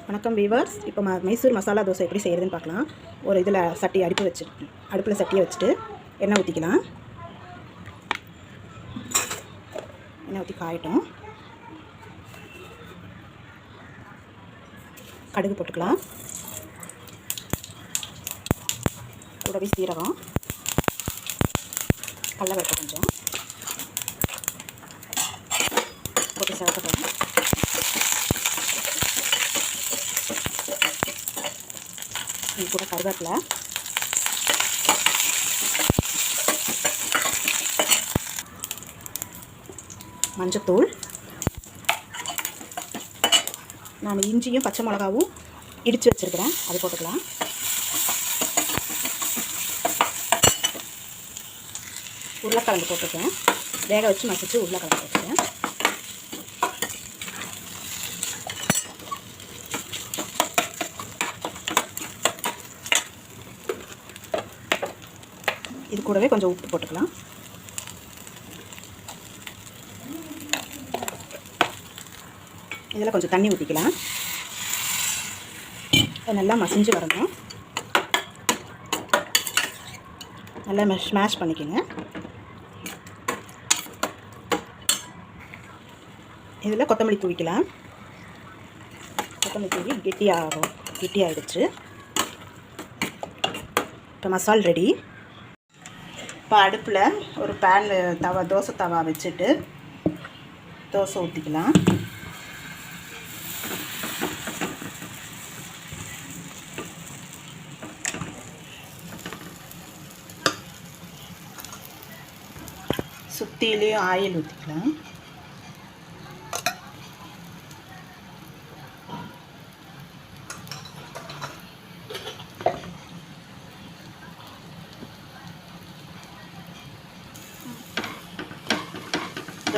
வணக்கம் வீவர்ஸ். இப்போ மைசூர் மசாலா தோசை எப்படி செய்கிறதுன்னு பார்க்கலாம். ஒரு இதில் சட்டி அடுப்பில் சட்டியை வச்சுட்டு எண்ணெய் ஊற்றிக்கலாம். எண்ணெய் ஊற்றி காயட்டும். கடுகு போட்டுக்கலாம். கூடவே சீரகம், கடலைப்பருப்பு கொஞ்சம் போட்டு சேர்க்கணும். இது கூட கருவேப்பிலை, மஞ்சத்தூள், நான் இஞ்சியும் பச்சை மிளகாவும் இடித்து வச்சுருக்கிறேன், அது போட்டுக்கலாம். உருளைக்கிழங்கு போட்டுருக்கேன், வேக வச்சு மசிச்சு உருளைக்கிழங்கு போட்டுருக்கேன். இது கூடவே கொஞ்சம் உப்பு போட்டுக்கலாம். இதில் கொஞ்சம் தண்ணி ஊற்றிக்கலாம். நல்லா மசிஞ்சு வரணும். நல்லா ஸ்மாஷ் பண்ணிக்கோங்க. இதில் கொத்தமல்லி தூவிக்கலாம். கொத்தமல்லி தூவி கெட்டியாகிடுச்சு. இப்போ மசால் ரெடி. இப்போ அடுப்பில் ஒரு தோசை தவா வச்சுட்டு தோசை ஊற்றிக்கலாம். சுற்றிலையும் ஆயில் ஊற்றிக்கலாம்.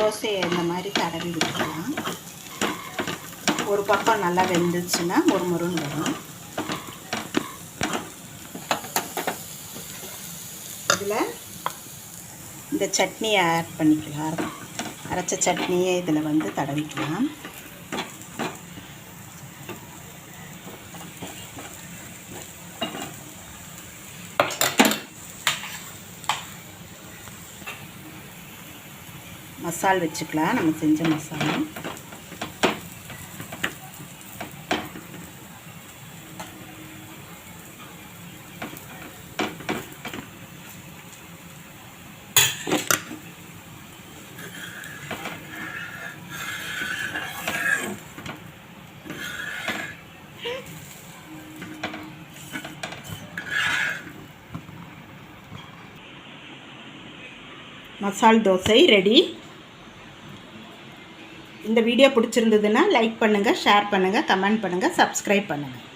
தோசையை இந்த மாதிரி தடவி விட்டுக்கலாம். ஒரு பக்கம் நல்லா வெந்துச்சுன்னா மொறுமொறுன்னு வரும். இதில் இந்த சட்னியை ஆட் பண்ணிக்கலாம். அரைச்ச சட்னியை இதில் வந்து தடவிக்கலாம். மசால் வச்சுக்கலாம். நம்ம செஞ்ச மசாலா மசால் தோசை ரெடி. இந்த வீடியோ பிடிச்சிருந்ததுன்னா லைக் பண்ணுங்கள், ஷேர் பண்ணுங்கள், கமெண்ட் பண்ணுங்கள், சப்ஸ்கிரைப் பண்ணுங்கள்.